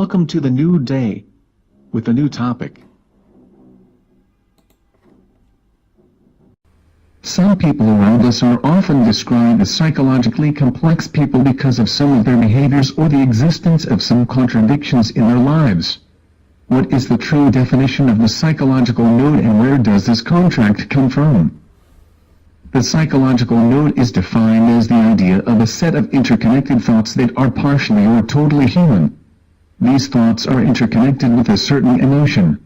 Welcome to the new day, with a new topic. Some people around us are often described as psychologically complex people because of some of their behaviors or the existence of some contradictions in their lives. What is the true definition of the psychological node, and where does this contract come from? The psychological node is defined as the idea of a set of interconnected thoughts that are partially or totally human. These thoughts are interconnected with a certain emotion.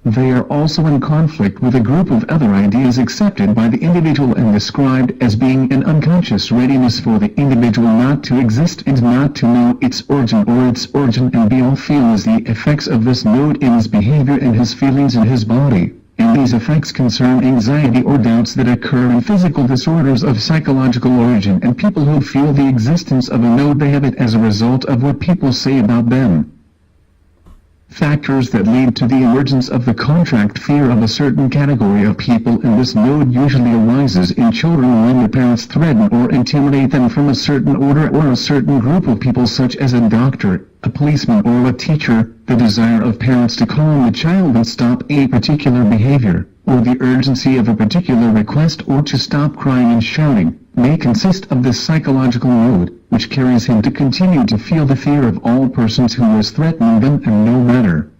They are also in conflict with a group of other ideas accepted by the individual and described as being an unconscious readiness for the individual not to exist and not to know its origin and be all feel as the effects of this node in his behavior and his feelings in his body. And these effects concern anxiety or doubts that occur in physical disorders of psychological origin, and people who feel the existence of a node they have it as a result of what people say about them. Factors that lead to the emergence of the contract fear of a certain category of people in this node usually arises in children when their parents threaten or intimidate them from a certain order or a certain group of people, such as a doctor, a policeman, or a teacher. The desire of parents to calm the child and stop a particular behavior, or the urgency of a particular request, or to stop crying and shouting, may consist of this psychological node, which carries him to continue to feel the fear of all persons who is threatening them, and no matter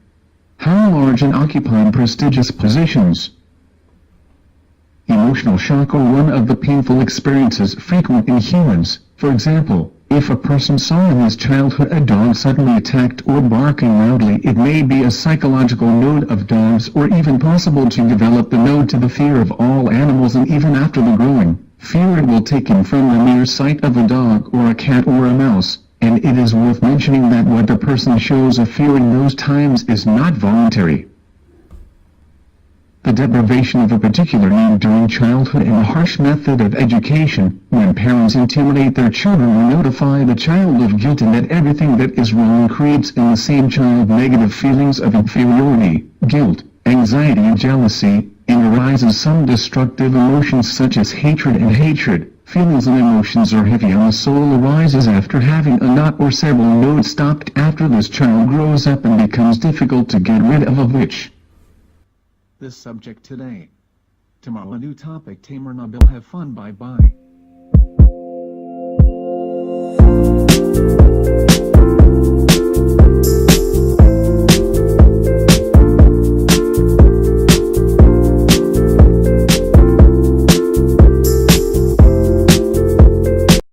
how large and occupying prestigious positions. Emotional shock are one of the painful experiences frequent in humans. For example, if a person saw in his childhood a dog suddenly attacked or barking loudly, it may be a psychological node of dogs, or even possible to develop the node to the fear of all animals, and even after the growing fear it will take him from the mere sight of a dog or a cat or a mouse. And it is worth mentioning that what the person shows a fear in those times is not voluntary. The deprivation of a particular need during childhood and a harsh method of education, when parents intimidate their children or notify the child of guilt and that everything that is wrong, creates in the same child negative feelings of inferiority, guilt, anxiety and jealousy, and arises some destructive emotions such as hatred and hatred. Feelings and emotions are heavy on the soul arises after having a knot or several nodes stopped after this child grows up and becomes difficult to get rid of which. This subject today. Tomorrow a new topic. Tamer Nabil. Have fun. Bye bye.